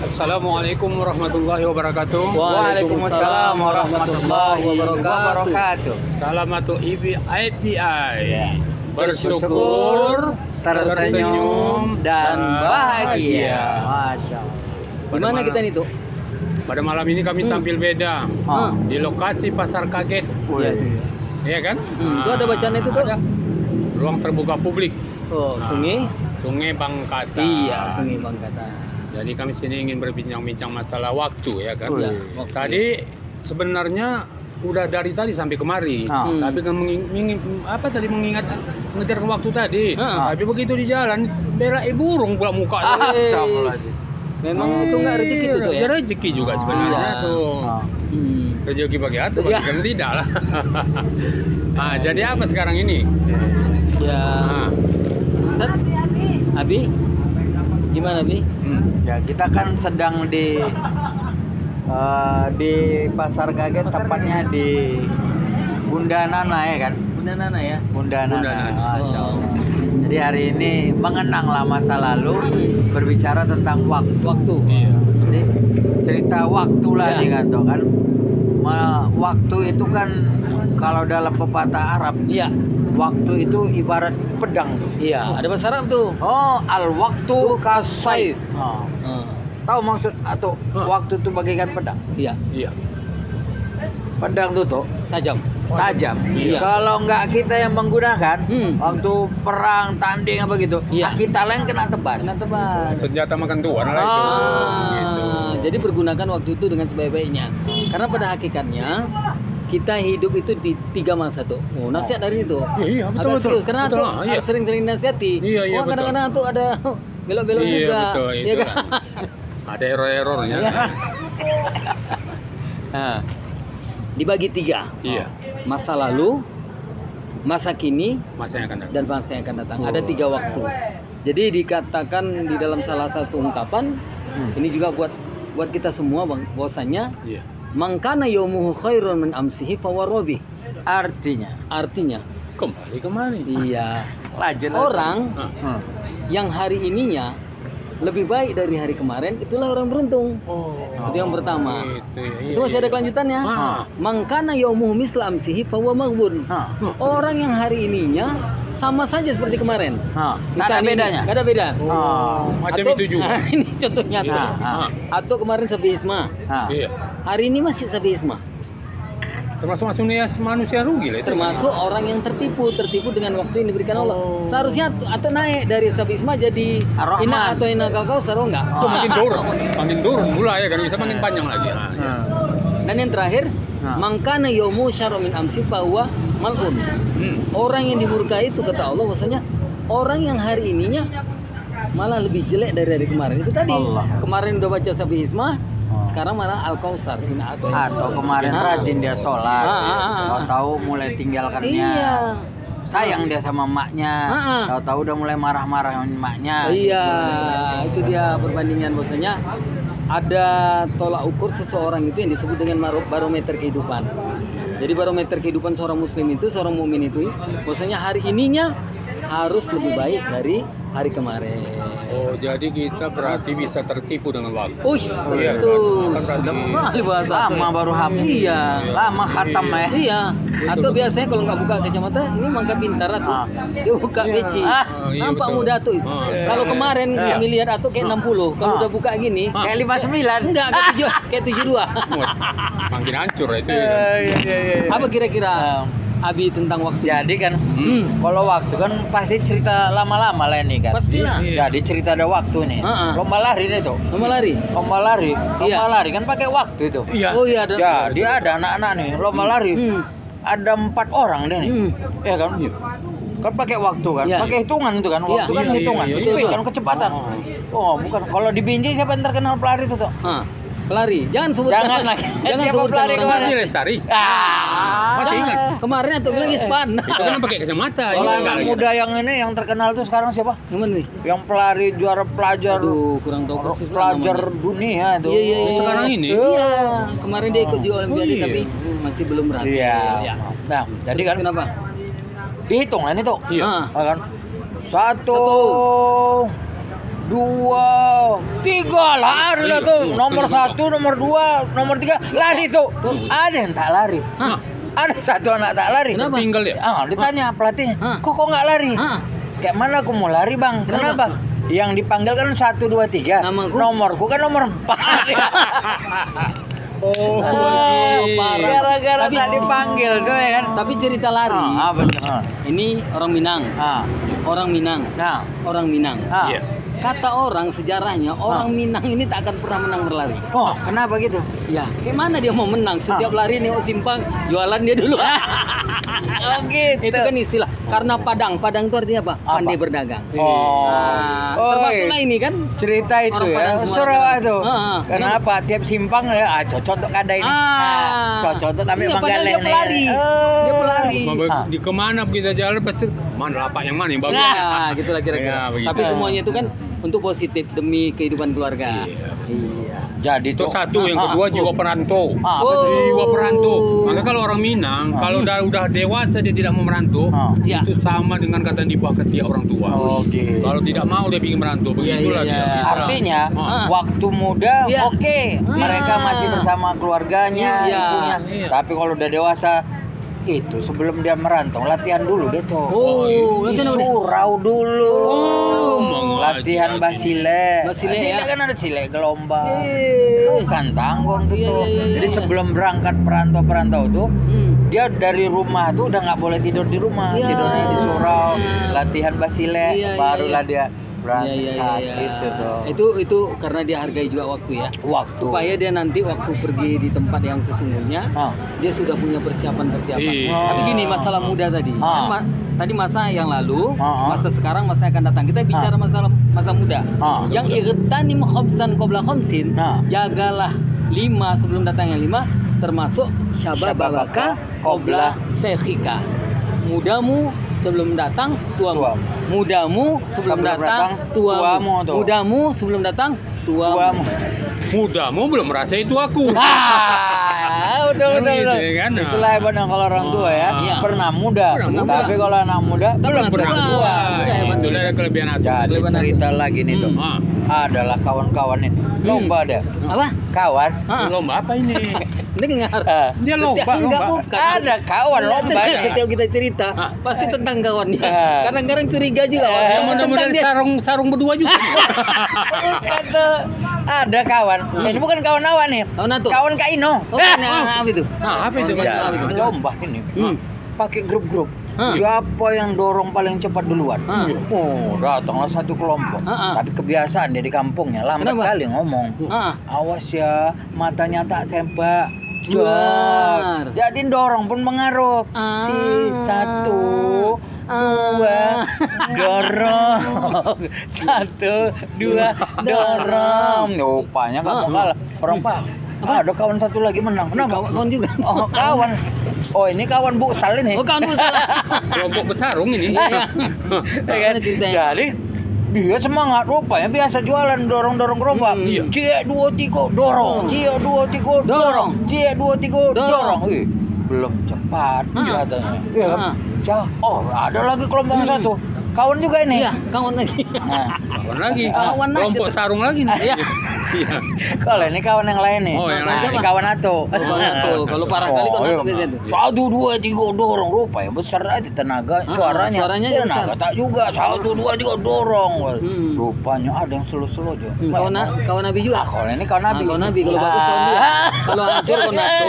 Assalamualaikum warahmatullahi wabarakatuh. Waalaikumsalam warahmatullahi wabarakatuh. Salamatu IPI. Ya. Bersyukur, tersenyum dan bahagia. Masya Allah. Di mana kita nih tuh? Pada malam ini kami tampil beda di lokasi Pasar Kaget. Iya kan? Itu ada bacaan itu tuh? Ada. Ruang terbuka publik. Oh, Sungai Bangkata. Iya, Sungai Bangkata. Jadi kami sini ingin berbincang-bincang masalah waktu, ya kan? Iya. Tadi sebenarnya udah dari tadi sampai kemari, tapi kan mengingat mengejar waktu tadi. Tapi begitu di jalan bela burung pula muka. Memang itu nggak rezeki itu tuh ya? Ya rezeki juga sebenarnya tuh. Rezeki bagi atu, bagi kan tidak lah. Jadi apa sekarang ini? Ya. Ustaz, Abi, gimana Abi? Ya kita kan sedang di Pasar Kaget, tepatnya di Bunda Nana ya kan? Bunda Nana ya? Bunda Nana. Masya Allah. Jadi hari ini mengenanglah masa lalu, berbicara tentang waktu. Iya. Jadi cerita waktu lah nih kan, toh kan. Waktu itu kan kalau dalam pepatah Arab, waktu itu ibarat pedang. Iya, ada bahasa Arab tuh. Oh, al-waktu kasayf. Tahu maksud atau waktu itu bagaikan pedang? Iya. Pedang itu tuh Tajam. Iya. Kalau nggak kita yang menggunakan waktu perang tanding apa gitu, kita lain kena tebas. Senjata makan tuan lah itu. Gitu. Jadi pergunakan waktu itu dengan sebaik-baiknya. Karena pada hakikatnya kita hidup itu di 3 masa tuh. Nasihat dari itu. Iya, betul. Agak serius karena betul, tuh sering-sering nasihati. Iya, betul. Kadang-kadang tuh ada belok-belok Iya, juga. betul, Iya itulah. kan? Ada error-errornya. Nah, dibagi 3. Iya. Masa lalu, masa kini, Masa yang akan datang. dan masa yang akan datang. Ada 3 waktu. Jadi dikatakan di dalam salah satu ungkapan, ini juga buat kita semua bahwasanya Iya. mangkana yaumuhu khairun min amsihi fawarobi. Artinya Kembali kemari. iya, Lanjut. orang yang hari ininya lebih baik dari hari kemarin, itulah orang beruntung. Itu yang pertama. Itu masih ada kelanjutannya. Mangkana yaumuhu misla amsihi fahuwa maghbun. Orang yang hari ininya sama saja seperti kemarin. Nggak ada bedanya. Nggak ada beda. Macam Atau- itu juga. Ini contohnya tuh. Atau kemarin Sabi Isma. Iya. Hari ini masih Sabi Isma. Termasuk manusia rugi lah itu. Termasuk orang yang tertipu dengan waktu yang diberikan Allah. Seharusnya atau naik dari Sabi Isma jadi Ar-Rahman. ina atau ina kau seru enggak? Itu makin turun mulai ya kan, bisa makin panjang lagi. Dan yang terakhir, mangkana yaumu syarrun min amsi fahuwa mal'un. Orang yang dimurkai itu kata Allah bahwasanya orang yang hari ininya malah lebih jelek dari hari kemarin. Itu tadi. Kemarin udah baca Sabi Isma, sekarang malah Al-Kausar Atau kemarin rajin dia sholat, tahu mulai tinggalkannya. Iya. Sayang dia sama emaknya, tahu udah mulai marah-marah sama emaknya. Iya, itu dia perbandingan bahwasanya ada tolak ukur seseorang itu yang disebut dengan barometer kehidupan. Jadi barometer kehidupan seorang muslim itu, seorang mukmin itu, bahwasanya hari ininya harus lebih baik dari hari kemarin. Oh, jadi kita berarti bisa tertipu dengan waktu. Itu sudah kali bahasa. Lama baru habis. Iya. Lama khatam ya. Iya. Atau biasanya kalau nggak buka kacamata, ini mangka pintar aku. Dia buka peci. Iya, Nampak betul. muda tuh. Kalau kemarin ngelihat atau kayak 60, kalau udah buka gini, Kayak 59. enggak kayak 72. Makin hancur itu. Apa kira-kira Abi tentang waktu? Jadi kan kalau waktu kan pasti cerita lama-lama lah ini kan. Pastilah. Jadi cerita ada waktu nih. Lomba lari nih tuh. Lomba lari. Lomba lari kan pakai waktu itu. Iya. Oh iya ada. Jadi ada anak-anak nih lomba lari. Ada 4 orang deh nih. Ya kan? Kan pakai waktu kan, Iya. pakai hitungan itu kan, waktu kan hitungan, speed kan kecepatan. Oh bukan, kalau di Binjai siapa yang terkenal pelari itu tuh? Pelari. Jangan sebutkan. Jangan lagi. Jangan Siapa sebutkan pelari orang kemarin? lain. Ini Lestari. Masih ingat? Kemarin atau bilang Ispan. Itu kan pakai kacamata. Kalau Ini anak lagi. muda yang ini yang terkenal tuh sekarang siapa? Yang mana nih? Yang pelari juara pelajar, Aduh, kurang tahu persis pelajar namanya. dunia itu. Iya. Sekarang ini? Iya. Kemarin dia ikut di Olimpiade iya. tapi masih belum berhasil. Iya. Nah, jadi Terus kan kenapa? dihitung lah ini tuh. Iya. Ah. Ya kan? Satu 2, 3 lari lah tuh. Nomor 1, nomor 2, nomor 3 lari tuh. Ada yang tak lari. Ada satu anak tak lari. Kenapa? Tinggal ya. Ditanya pelatihnya, kok nggak lari? Kayak mana aku mau lari bang? Kenapa? Yang dipanggil kan 1, 2, 3. Namaku? Nomorku kan nomor 4. Oh, parah. Gara-gara Tapi- tak dipanggil tuh ya kan. Tapi cerita lari. Betul. Ini orang Minang. Orang Minang. Nah, Orang Minang. Iya. Kata orang sejarahnya orang Minang ini tak akan pernah menang berlari. oh kenapa gitu? Ya, gimana dia mau menang? Setiap lari nengok simpang, jualan dia dulu. Oh gitu. Itu kan istilah. Karena Padang itu artinya apa? Pandai berdagang. Oh. Nah, Oh, termasuklah ini kan. cerita itu Orang ya. Padang semua Sarawak ada. itu. Ah, Kenapa tiap simpang ya cocok untuk kada ini. Cocok untuk ambil Iya, padahal Manggale dia pelari. Dia pelari. Di kemana kita jalan pasti mana lapak yang mana yang bagus. Nah, gitulah kira-kira. Ya, begitu. Tapi semuanya itu kan untuk positif demi kehidupan keluarga. Iya. Jadi Itu tuh satu, yang kedua jiwa perantau. betul. Jiwa perantau. Maka kalau orang Minang, kalau udah dewasa dia tidak mau merantau, Iya. itu sama dengan kata dibakati orang tua. Oh, gitu. Kalau tidak mau dia ingin merantau, begitulah iya, dia. iya. Artinya Ah. waktu muda Iya. oke, mereka masih bersama keluarganya, Iya. ibunya. Iya. Tapi kalau udah dewasa itu sebelum dia merantau latihan dulu gitu. Oh, Di latihan apa nih? surau dulu. Latihan basile. Basile, ya. Kan ada sile gelombang. Eh. Bukan tanggung gitu. Iya, iya, iya, Jadi iya. sebelum berangkat perantau tuh Hmm. dia dari rumah tuh udah nggak boleh tidur di rumah, Iya. tidurnya di surau, latihan basile, Iya, iya, barulah iya. dia berangkat Iya. gitu tuh. Itu karena dia hargai juga waktu ya. Waktu. Supaya dia nanti waktu pergi di tempat yang sesungguhnya dia sudah punya persiapan. Iya. Tapi gini masalah muda tadi. Ah. Kan tadi masa yang lalu, Ah. masa sekarang, masa yang akan datang. Kita bicara masalah masa muda. Yang irtanim khamsan qabla khamsin, jagalah 5 sebelum datang yang 5, termasuk syababaka qabla syekhika. Mudamu sebelum datang tuamu. Mudamu sebelum datang tuamu. tuh. Mudamu sebelum datang tuamu. Mudamu belum merasa itu aku. Betul. Gitu, kan? Itulah hebatnya kalau orang tua ya. Iya. Pernah muda. Pernah muda. Tapi kalau anak muda belum pernah tua. Hebat. Itulah kelebihan aku. Jadi Kelebihan cerita lagi nih tuh. Adalah kawan-kawan ini. Lomba ada. Apa? Kawan. Lomba apa ini? Dengar. Dia lomba, Enggak lomba. bukan. Ada kawan lomba. Setiap kita cerita pasti tentang kawannya. Kadang-kadang curiga juga. Ya, mudah-mudahan sarung berdua juga. Bukan tuh. Ada kawan. Ini bukan kawan awan nih. Kawan Nato. Kawan Kak Ino. Oh, apa itu? Nah, apa itu? Ya, Apa itu? lomba ini. Pakai grup-grup. Hah. Siapa yang dorong paling cepat duluan? Hah. Oh, datanglah satu kelompok. Tapi kebiasaan dia di kampungnya lambat Kenapa? kali ngomong. Awas ya, matanya tak tembak. Duar. Jadi dorong pun mengaruh. Si 1, 2, dorong. 1, 2, dorong. Rupanya kamu kalah. Orang pak. Ada kawan satu lagi menang. Kenapa? Kawan juga. Oh, kawan. Oh, ini kawan Buksal ini. Oh, kawan salah. Kelompok besarung ini. Iya. Ya kan? Ceritanya. Jadi dia semangat rupanya biasa jualan dorong-dorong gerobak. Iya. Cie 2 3 dorong. Cie 2 3 dorong. Cie 2 3 dorong. Wih, belum cepat katanya. Iya kan? Oh, ada lagi kelompok satu. Kawan juga ini. Iya, kawan lagi. Nah, Kawan lagi. Kawan aja Kelompok tuh. sarung lagi nih. Iya. Iya. kalau ini kawan yang lain nih. Oh, yang Nah, lain. ini kawan Ato. Oh, kawan Nato. Kalau parah kali kawan Nato biasanya tuh. 1 2 3 dorong rupanya besar aja tenaga suaranya. suaranya Dia besar. tenaga tak juga 1 2 3 dorong. Hmm. Rupanya ada yang slow-slow aja. Kawan Nabi juga. Kalau ini kawan Nabi. Kawan Nabi kalau bagus kawan dia. Kalau hancur kawan Nato,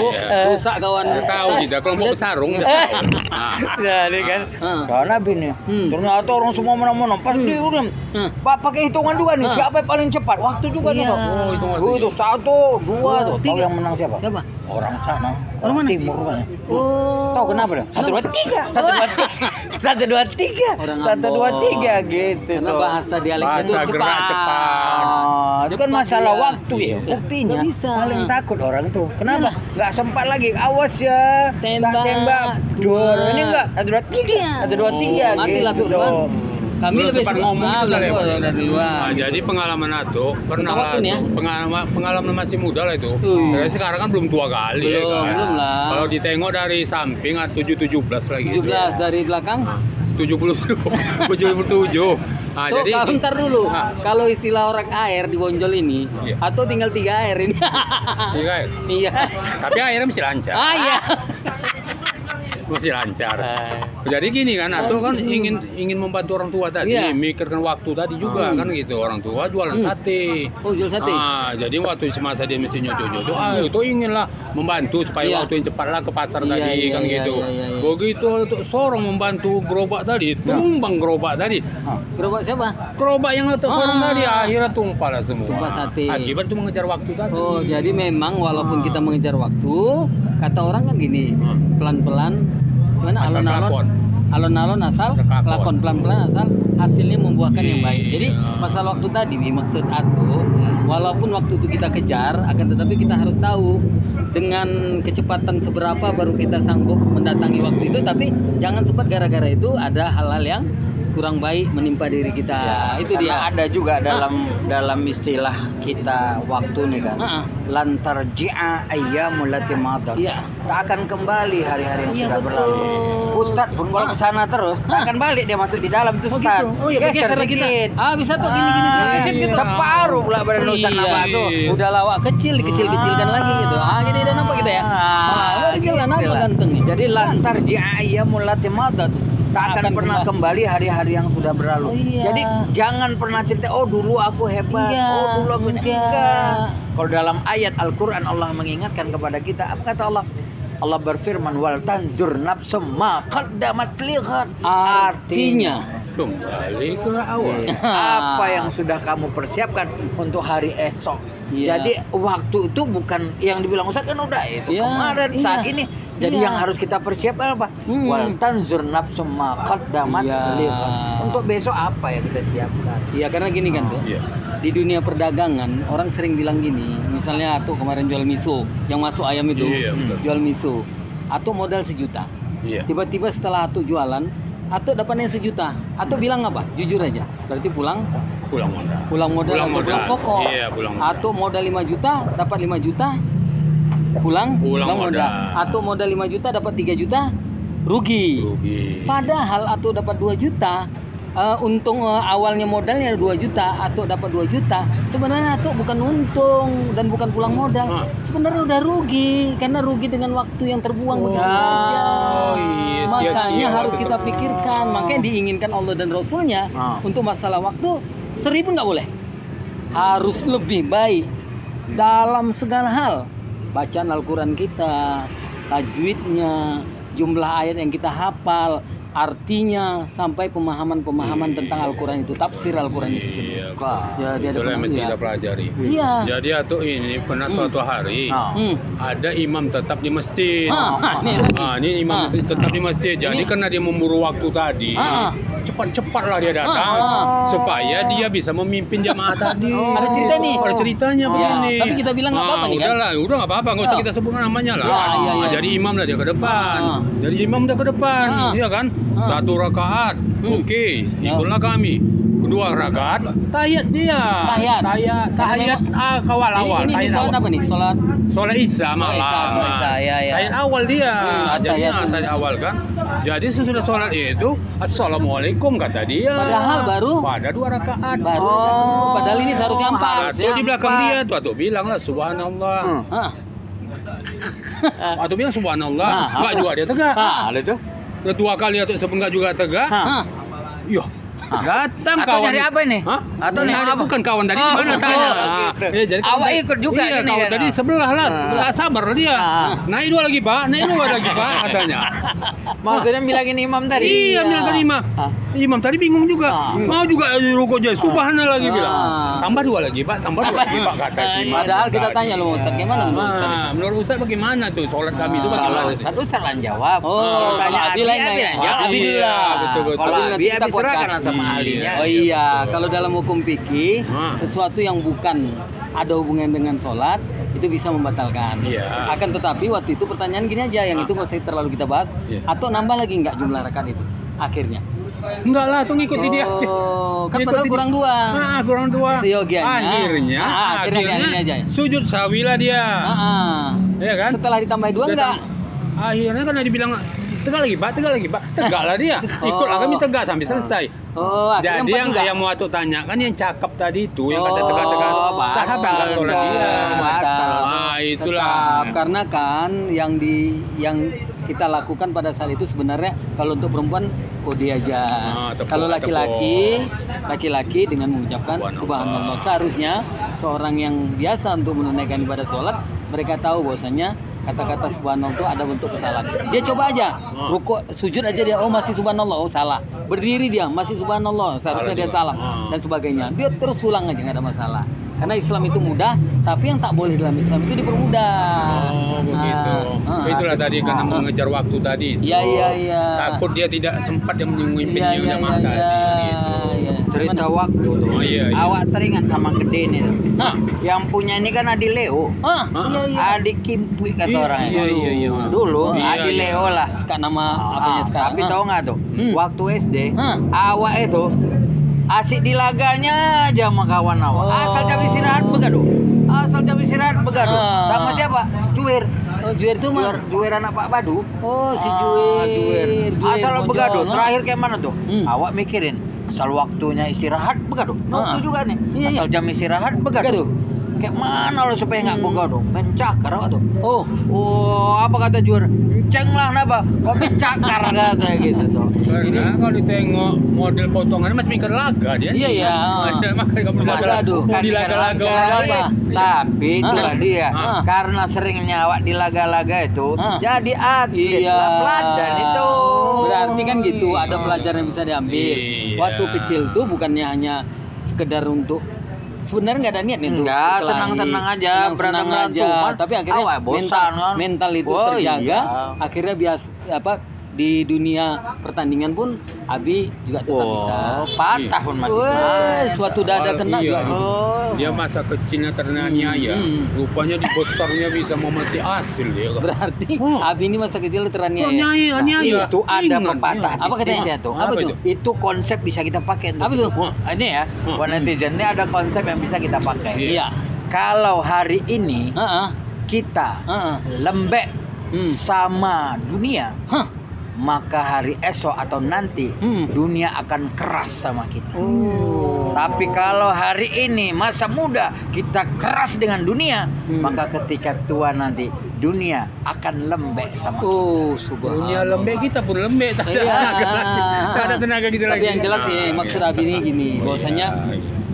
rusak kawan. Udah tahu kita kelompok besarung. Udah tahu. Nah. Jadi kan kawan Nabi nih. Ternyata orang semua menang-menang. Pas dia udah pakai hitungan juga nih. Siapa yang paling cepat? Waktu juga nih. Iya. Oh, hitung waktu. Itu 1 2 tuh. Tahu 3. yang menang siapa? Siapa? Orang sana. Orang mana? Timur rupanya. Oh. Tahu kenapa dah? 1 2 3. 1 2 3. Orang 1 2 3 gitu Karena tuh. bahasa dialeknya itu Bahasa gerak cepat. Itu kan Cepat masalah dia. waktu ya. Buktinya Nggak bisa. paling takut orang itu. Kenapa? Nggak sempat lagi. Awas ya. Tembak. Tak tembak. Dua. Ini enggak. 1 2 3. 1 2 3 Matilah gitu. tuh, Bang. Kami Belum lebih sempat ngomong Ah, gitu kali ya, belum, Pak. udah duluan. Nah, jadi pengalaman Nato pernah Kita waktu nih ya. pengalaman masih muda lah itu. Tapi sekarang kan belum tua kali Belum, ya kan. belum lah. Kalau ditengok dari samping 17 lagi. 17 dari belakang. 77. Nah, Tuh, jadi kalau ntar dulu, Nah. kalau istilah orang air di Bonjol ini, Iya. atau tinggal 3 air ini. Iya, Iya. tapi akhirnya masih lancar. Ah iya. Masih lancar. Jadi gini kan, atau kan ingin membantu orang tua tadi, Iya. mikirkan waktu tadi juga kan gitu. Orang tua jualan sate. Oh, jual sate. Ah, jadi waktu semasa dia mesti nyocok-nyocok, itu inginlah membantu supaya Iya. waktu yang cepatlah ke pasar Iya, tadi iya, kan iya, gitu. iya, iya, iya. Begitu untuk sorong membantu gerobak tadi, tumbang gerobak tadi. Gerobak siapa? Gerobak yang letak sorong Ah. tadi akhirnya tumpah lah semua. Tumpah sate. Akibat itu mengejar waktu tadi. Oh, jadi memang walaupun kita mengejar waktu, kata orang kan gini, pelan-pelan, gimana Asal alon-alon, kelakon. alon-alon asal Asal kelakon. lakon, pelan-pelan asal hasilnya membuahkan yang baik. Iya. Jadi masalah waktu tadi maksud aku, walaupun waktu itu kita kejar, akan tetapi kita harus tahu dengan kecepatan seberapa baru kita sanggup mendatangi waktu itu. Tapi jangan sempat gara-gara itu ada hal-hal yang kurang baik menimpa diri kita. Itu Karena dia. ada juga dalam istilah kita waktu nih kan. Ah. Lantar ji'a ayyamul lati madat. Iya. Tak akan kembali hari-hari yang Iya, sudah betul. berlalu. Ustadz pun kalau ke sana terus, tak akan balik dia masuk di dalam tuh Oh Ustadz. gitu. Oh ya bergeser lagi kita. sedikit. Ah bisa tuh gini-gini geser gitu. Separuh pula badan Ustadz Iya. nama tuh. Udah lawak kecil, dikecil-kecilkan lagi gitu. Ah gini udah nampak kita ya. Ah, gila nampak gitu lah. ganteng nih. Jadi lantar ji'a ayyamul lati madat. Tak akan Akan pernah kembali hari-hari yang sudah berlalu. Oh, iya. Jadi jangan pernah cerita, oh dulu aku hebat, Enggak, oh dulu aku ini." enggak. Enggak. Kalau dalam ayat Al-Quran Allah mengingatkan kepada kita, apa kata Allah? Allah berfirman, wal tanzur nafsum ma qaddamat lihat. Artinya Kembali ke awal. Apa yang sudah kamu persiapkan untuk hari esok. Iya. Jadi waktu itu bukan yang dibilang Ustaz kan udah itu Iya, kemarin iya. saat ini. Jadi Iya. yang harus kita persiapkan apa? Hmm. Wal tanzur nafsum ma qaddamat Iya. lihat. Untuk besok apa yang kita siapkan? Iya karena gini kan tuh. Iya. Di dunia perdagangan orang sering bilang gini, misalnya tuh kemarin jual miso, yang masuk ayam itu, Iya, betul. jual miso, atau modal 1 juta. Iya. Tiba-tiba setelah Atuk jualan, Atuk dapatnya 1 juta. Atuk bilang apa? Jujur aja. Berarti pulang Pulang modal. modal Pulang atau pulang modal. pokok. Iya, pulang modal. Atuk modal 5 juta, dapat 5 juta, pulang modal. Atuk modal 5 juta, dapat 3 juta, rugi. Padahal Atuk dapat 2 juta, untung awalnya modalnya 2 juta, Atuk dapat 2 juta. Sebenarnya Atuk bukan untung dan bukan pulang modal. Sebenarnya udah rugi karena rugi dengan waktu yang terbuang begitu saja. iya, Makanya sia-sia harus waktu kita terbuang. pikirkan. Makanya diinginkan Allah dan Rasulnya untuk masalah waktu 1000 nggak boleh. Harus lebih baik dalam segala hal. Bacaan Al-Quran kita, tajwidnya, jumlah ayat yang kita hafal, artinya sampai pemahaman-pemahaman tentang Al-Quran itu, tafsir Al-Quran itu sendiri. Iya. Ya, dia ada Itulah yang mesti pengajian. kita pelajari. Iya. Jadi atau ini pernah suatu hari Hmm. ada imam tetap di masjid. Ini lagi. Ini imam tetap di masjid. Jadi Ini. karena dia memburu waktu tadi, cepat-cepatlah dia datang supaya dia bisa memimpin jamaah tadi. Ada cerita nih. Ada ceritanya begini. Tapi kita bilang nggak apa-apa nih, kan? Udahlah, udah nggak apa-apa, nggak usah kita sebutkan namanya lah. Ya, iya, iya. Jadi imam lah dia ke depan. Jadi imam dia ke depan, iya kan? 1 rakaat. Oke, ikutlah kami. 2 rakaat, tahiyat dia. Tahiyat awal-awal. Ini Tahiyat sholat awal. apa nih? Sholat Sholat Isya malam. Sholat Isya, ya, ya. Tahiyat awal dia. Jadi tahiyat. tahiyat awal kan. Jadi sesudah sholat itu, Assalamualaikum kata dia. Padahal baru? Pada 2 rakaat. baru. Padahal ini seharusnya 4. Atau di belakang dia tuh, atau bilang lah Subhanallah. Hah. Atau bilang Subhanallah. Enggak juga dia tegak. Ada tuh. Kedua kali atau sebenarnya juga tegak. Hah. Yoh, datang Atau kawan. nyari apa ini? Hah? Atau Nyari nyari apa? bukan kawan tadi Oh, mana bukan. tanya. Gitu. Jadi kawan Awak tadi- ikut juga iya, gini kawan kan? tadi sebelah lah. Nggak sabar dia. Naik 2 lagi, Pak. Naik 2 lagi, Pak, katanya. Maksudnya bilangin imam tadi. Iya, bilang tadi imam. Imam tadi bingung juga. Mau juga rukuk aja. Subhanallah lagi bilang. Tambah 2 lagi, Pak. Tambah 2 lagi, Pak, kata imam. Padahal kita tadi. tanya loh Ustaz, gimana menurut Ustaz? Menurut Ustaz bagaimana tuh sholat kami itu Kalau bagaimana sih? Ustaz lah yang jawab. Oh, Kalau tanya kalau Abi Abi, lain Abi nanya. yang jawab. Abi dulu Iya, lah. betul-betul. Kalau Abi nanti Abi, kita Abi serahkan kuatkan. sama Iya. ahlinya. Oh iya, kalau dalam hukum fikih Ah. sesuatu yang bukan ada hubungan dengan sholat itu bisa membatalkan. Iya. Akan tetapi waktu itu pertanyaan gini aja, yang itu nggak usah terlalu kita bahas. Iya. Atau nambah lagi nggak jumlah rakaat itu akhirnya? Enggak lah, tuh ngikuti dia aja. Oh, kan Ngikuti padahal dia. kurang 2. Kurang 2. Seyogianya. Akhirnya, Akhirnya aja. sujud sawi lah dia. Iya kan? Setelah ditambah 2 enggak? Akhirnya kan dibilang tegak lagi, Pak. Tegaklah dia. Ikutlah kami tegak sampai selesai. Oh, akhirnya Jadi 4 yang juga. mau Atuk tanya kan yang cakep tadi itu, yang kata tegak-tegak. batal Sahabat lah sholat dong, dia. batal. Ah, itulah. Tetap, karena kan yang kita lakukan pada saat itu sebenarnya kalau untuk perempuan kode aja. Tepuk, Kalau laki-laki dengan mengucapkan subhanallah. Seharusnya seorang yang biasa untuk menunaikan ibadah sholat, mereka tahu bahwasanya kata-kata subhanallah itu ada bentuk kesalahan. Dia coba aja, rukuk, sujud aja dia, oh masih subhanallah, oh salah. Berdiri dia, masih subhanallah, seharusnya dia salah dan sebagainya. Dia terus ulang aja, nggak ada masalah. Karena Islam itu mudah, tapi yang tak boleh dalam Islam itu dipermudah. Oh, begitu. Itulah tadi karena mengejar waktu tadi. Iya. Takut dia tidak sempat yang memimpin Iya. Cerita waktu tuh. Oh, iya. Awak teringat sama Gede nih tuh. Hah? Yang punya ini kan Adi Leo. Iya. Adik Kimpui kata orang Iya. Dulu Iya, Adi iya. Leo lah. Sekarang nama apanya sekarang? Tapi tahu nggak tuh? Waktu SD, Hah? awak itu asik di laganya aja sama kawan awak. Oh. Asal jam istirahat begaduh. Sama siapa? Juwer. Oh, Juwer itu mah. Juwer anak Pak Badu. Oh, si Juwer. Asal Bojong. begaduh. Terakhir kayak mana tuh? Awak mikirin. Asal waktunya istirahat begaduh. Waktu juga nih. Iya. Asal jam istirahat begaduh. Kayak mana lo supaya nggak begaduh? Mencakar awak tuh. Oh, apa kata Juwer? Enceng lah napa? Kok mencakar kata gitu tuh. Karena kalau ditengok model potongannya macam ikan laga dia. Iya. Ada makanya kamu Aduh, Kan di laga-laga ikan orang laga. lain. Tapi itulah dia. Hah? Karena seringnya awak di laga-laga itu Hah? jadi atlet Iya. lah, peladan itu. Berarti kan gitu, ada pelajaran yang bisa diambil. Iya. Waktu kecil tuh bukannya hanya sekedar untuk sebenarnya nggak ada niat nih untuk Enggak, berkelahi. senang-senang aja, Senang-senang berantem-berantem. aja. Tapi akhirnya Awak bosan, kan? mental itu Oh, terjaga. iya. Akhirnya di dunia pertandingan pun Abi juga tetap bisa. Patah pun masih. Wes, suatu dada kena Iya. juga. Dia masa kecilnya teraniaya. Rupanya di besarnya bisa memati hasil dia. Berarti Abi ini masa kecil teraniaya. Aniaya. Itu ada Ingat, pepatah Apa katanya? bisnisnya tuh. Apa tuh? Itu konsep bisa kita pakai tuh. Apa tuh? Ini ya, buat netizen ini ada konsep yang bisa kita pakai. Iya. Kalau hari ini Heeh. kita Heeh. lembek sama dunia, Hah. maka hari esok atau nanti dunia akan keras sama kita. Tapi kalau hari ini masa muda kita keras dengan dunia, maka ketika tua nanti dunia akan lembek sama kita. Subhanallah. Dunia lembek, kita pun lembek. Tak ada Iya. tenaga lagi. Tak ada tenaga kita lagi. Tapi yang jelas sih maksud Abi ini gini, bahwasanya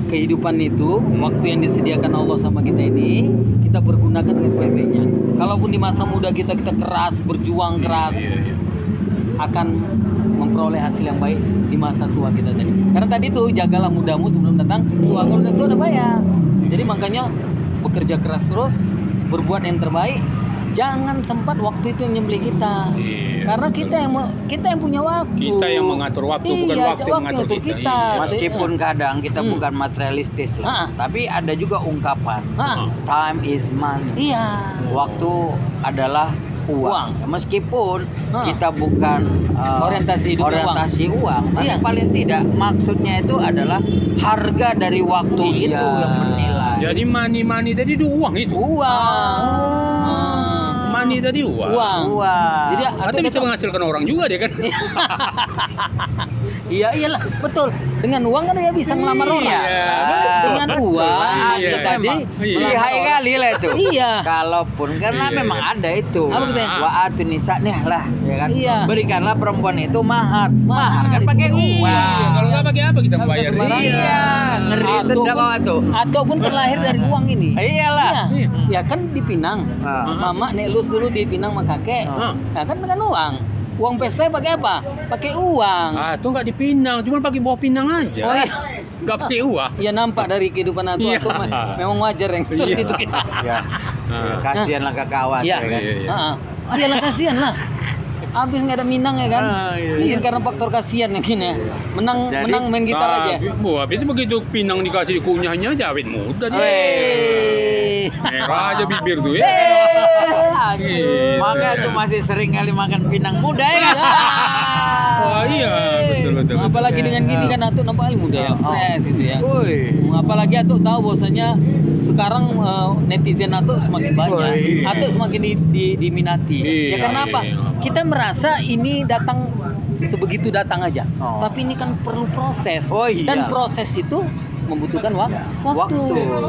kehidupan itu waktu yang disediakan Allah sama kita ini kita pergunakan dengan sebaik-baiknya. Kalaupun di masa muda kita keras, berjuang keras, akan memperoleh hasil yang baik di masa tua kita tadi. Karena tadi tuh jagalah mudamu sebelum datang tua. Kalau udah tua udah bayar. Jadi makanya bekerja keras terus, berbuat yang terbaik. Jangan sempat waktu itu yang nyembelih kita. Karena kita yang punya waktu. Kita yang mengatur waktu, bukan waktu yang mengatur untuk kita. Meskipun kadang kita bukan materialistis lah, tapi ada juga ungkapan time is money. Iya. Waktu adalah uang. Meskipun kita bukan Orientasi hidup uang, tapi Iya. paling tidak maksudnya itu adalah harga dari waktu itu yang bernilai. Jadi money tadi itu uang itu. Money tadi uang. Jadi Atau bisa menghasilkan orang juga dia kan. Iyalah, betul. Dengan uang kan dia bisa ngelamar orang. Dengan uang dia tadi Lihai kali lah itu. Iya. Kalaupun karena memang ada itu. Apa katanya? Wa atun nisa nih lah, ya kan. Iya. Berikanlah perempuan itu mahar. Mahar kan pakai uang. Kalau nggak pakai apa kita bayar? Iya, ngeri sedap apa tuh. Ataupun terlahir dari uang ini. Iyalah. Iya. Ya kan di Pinang. Mama nelus dulu di Pinang sama kakek. Nah kan dengan uang. Uang pesta pakai apa? Pakai uang. Itu nggak dipinang, cuma pakai bawah pinang aja. Oh iya. Nggak pakai uang. Ya nampak dari kehidupan aku memang wajar yang seperti itu kita. Ya. Kasihanlah ke kawan. Iya. Ya kan? Iyalah kasihan lah. Habis nggak ada minang ya kan? Mungkin karena faktor kasihan ya gini ya. Menang main gitar aja. Habis begitu pinang dikasih kunyahnya aja awet muda dia. Merah aja bibir tuh ya. Iya. Maka tuh masih sering kali makan pinang muda ya. Oh iya, betul. Apalagi dengan gini kan Atuk nampak kali muda ya, fresh itu ya. Woi. Apalagi Atuk tahu bahwasanya sekarang netizen Atuk semakin banyak, Woi. Atuk semakin diminati. Ya Iya, karena apa? iya. Kita merasa ini datang sebegitu datang aja, Oh. tapi ini kan perlu proses. Oh, iya. Dan proses itu membutuhkan waktu. Waktu.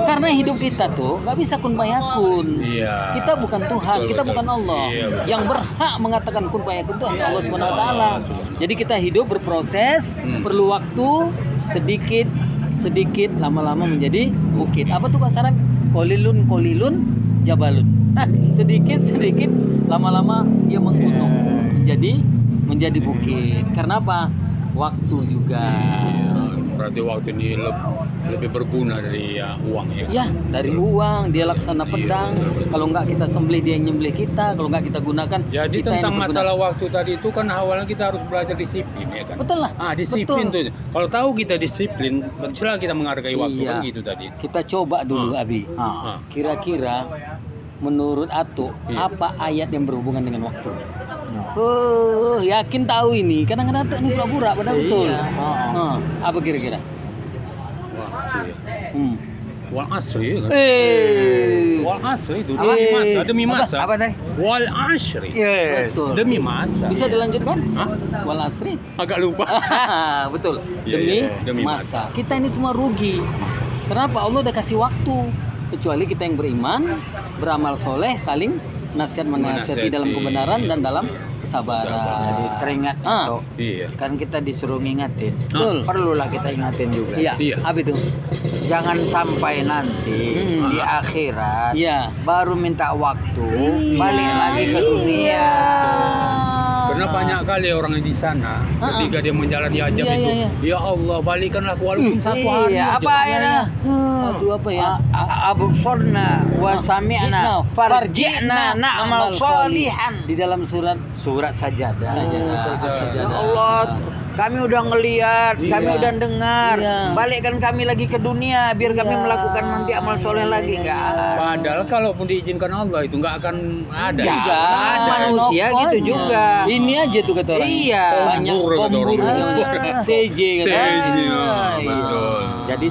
Karena hidup kita tuh nggak bisa kun fayakun. Iya. Kita bukan Tuhan, Betul, kita betul. bukan Allah. Iya, betul. Yang berhak mengatakan kun fayakun itu hanya Allah Subhanahu wa taala. Allah Subhanahu. Jadi kita hidup berproses, perlu waktu sedikit lama-lama menjadi bukit. Apa tuh bahasa Arab? Kolilun jabalun. Sedikit lama-lama dia menggunung menjadi bukit. Karena apa? Waktu juga. Berarti waktu ini lebih berguna dari uang ya. Ya, dari uang dia laksana pedang. Kalau enggak kita sembelih dia yang nyembelih kita. Kalau enggak kita gunakan. Jadi kita yang tentang dipergunakan. masalah waktu tadi itu kan awalnya kita harus belajar disiplin ya kan. Betul lah. Disiplin Betul. tuh. Kalau tahu kita disiplin, misalnya kita menghargai waktu Iya. kan gitu tadi. Kita coba dulu Abi. Ah. Kira-kira menurut Atuk Iya. apa ayat yang berhubungan dengan waktu? Yakin tahu ini. Kadang-kadang Atuk ini pura-pura padahal betul. Iya. Apa kira-kira? Waktu ya. Wal asri kan. Wal asri itu demi masa. Apa tadi? Wal asri. Yes. Betul. Demi masa. Bisa dilanjutkan? Hah? Wal asri. Agak lupa. Betul. Iya, demi masa. Kita ini semua rugi. Kenapa? Allah udah kasih waktu. Kecuali kita yang beriman, beramal soleh, saling nasihat menasihati dalam kebenaran dan dalam kesabaran. Jadi teringat itu. Iya. Kan kita disuruh ngingetin. Betul. Perlulah kita ingatin juga. Iya. Iya. Apa itu? Jangan sampai nanti di akhirat Iya. baru minta waktu balik lagi ke dunia. Karena banyak kali orang yang di sana ketika dia menjalani ajab Iya, itu, iya. ya Allah balikanlah walaupun satu hari. Iya, aja. apa ayatnya? Aduh apa ya? Absorna wa sami'na farji'na na'mal sholihan. Di dalam surat Surat Sajadah. Sajadah. Ya Allah, kami udah ngelihat, kami Iya. udah dengar. Iya. Balikkan kami lagi ke dunia biar kami Iya. melakukan nanti amal soleh lagi enggak ada. Padahal kalaupun diizinkan Allah itu nggak akan ada. Ya, Nggak ada. manusia gitu juga. Ini aja tuh kata orang. Iya. Banyak Kombur, kata kombur. orang. CJ kata orang. CJ, Iya. betul. Jadi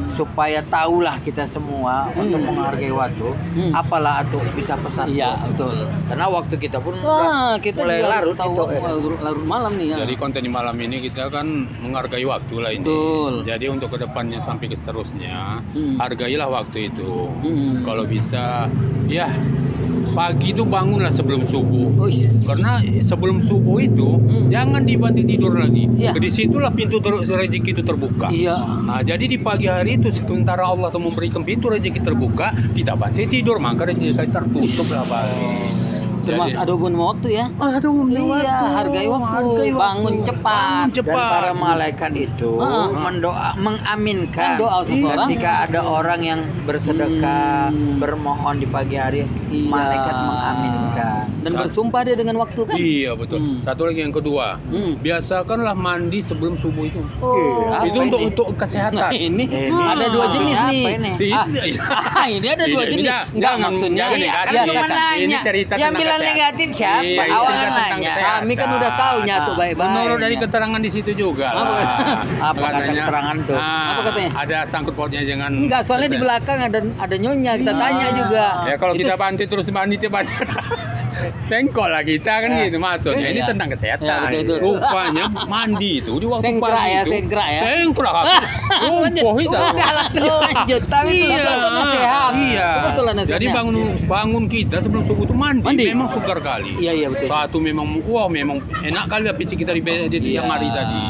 supaya tahulah kita semua untuk menghargai waktu, apalah atau bisa pesan. Iya, betul. Karena waktu kita pun Wah, udah kita mulai juga larut tahu itu. larut malam nih ya. Jadi konten di malam ini kita kan menghargai waktu lah ini. Betul. Jadi untuk kedepannya sampai ke seterusnya, hargailah waktu itu. Hmm. Kalau bisa, ya pagi itu bangunlah sebelum subuh. Karena sebelum subuh itu jangan dibantu tidur lagi. Iya. Di situlah pintu rezeki itu terbuka. Iya. Nah, jadi di pagi hari itu sementara Allah tuh memberikan pintu rezeki terbuka, kita bantu tidur, maka rezeki tertutup lah Bang. Termasuk ada hubungan sama waktu ya. Iya, hargai waktu. Bangun cepat. Dan para malaikat itu mengaminkan Doa seseorang. ketika ada orang yang bersedekah, bermohon di pagi hari, Iya. malaikat mengaminkan. Dan bersumpah dia dengan waktu kan? Iya betul. Satu lagi yang kedua, biasakanlah mandi sebelum subuh itu. Apa Itu ini? untuk kesehatan. Nah, ini Ini ada dua jenis apa nih. ini? Ini ada dua jenis. Enggak maksudnya. jangan Iya, kan negatif. cuma Ini nanya. cerita Yang tentang bilang kesehatan. negatif siapa? Iya, ini Awal cerita tentang nanya. kesehatan. Kami kan udah tahu nyatu baik-baik. Menurut dari keterangan di situ juga. Apa? Apa kata keterangan tuh? Apa katanya? Ada sangkut pautnya dengan. Enggak, soalnya di belakang ada nyonya kita tanya juga. Ya kalau Itu kita bantu terus mandi tiap hari. Bengkok lah kita kan gitu maksudnya. Ini Iya. tentang kesehatan. Ya, betul. Rupanya mandi itu di waktu Sengkrak pagi ya, itu. sengkrak ya. Sengkrak. Lanjut. Lumpuh itu. Lanjut. Tapi itu betul nasihat. Iya. Betul nasihatnya. Jadi bangun kita sebelum subuh itu mandi. Mandi. Memang segar kali. Iya betul. Satu memang memang enak kali fisik kita di siang hari tadi.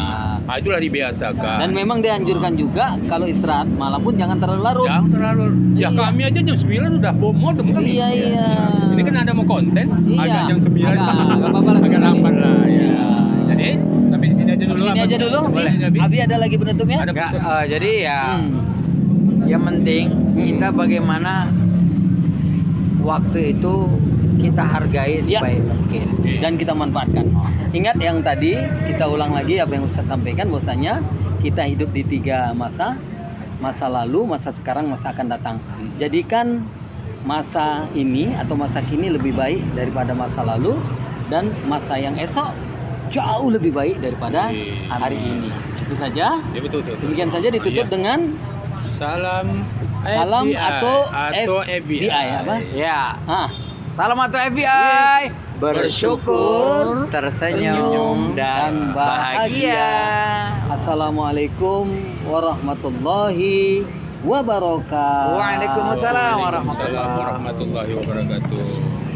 Nah, itulah dibiasakan. Dan memang dianjurkan juga kalau istirahat malam pun jangan terlalu larut. Jangan terlalu. Ya Iya. kami aja jam 9 udah modem kali. Iya. Ini kan ada mau konten, Iya. agak jam 9 Agak apa-apa lah. agak lambat lah ya. Iya. Jadi sampai di sini aja dulu. Sini apa? aja dulu. Boleh Nih, Abi? Abi ada lagi penutupnya? Ada Enggak, penutup. jadi ya Hmm. yang penting kita bagaimana waktu itu kita hargai Ya. sebaik mungkin. Dan kita manfaatkan. Ingat yang tadi kita ulang lagi apa yang Ustaz sampaikan bahwasanya kita hidup di 3 masa lalu, masa sekarang, masa akan datang. Jadikan masa ini atau masa kini lebih baik daripada masa lalu, dan masa yang esok jauh lebih baik daripada hari ini. Itu saja. Ya, betul. Demikian saja ditutup Iya. dengan Salam salam FBI, atau FBI. apa? Ya. Hah. Salam atau FBI. Bersyukur, tersenyum dan bahagia. Assalamualaikum warahmatullahi wabarakatuh. Waalaikumsalam Waalaikumsalam warahmatullahi wabarakatuh.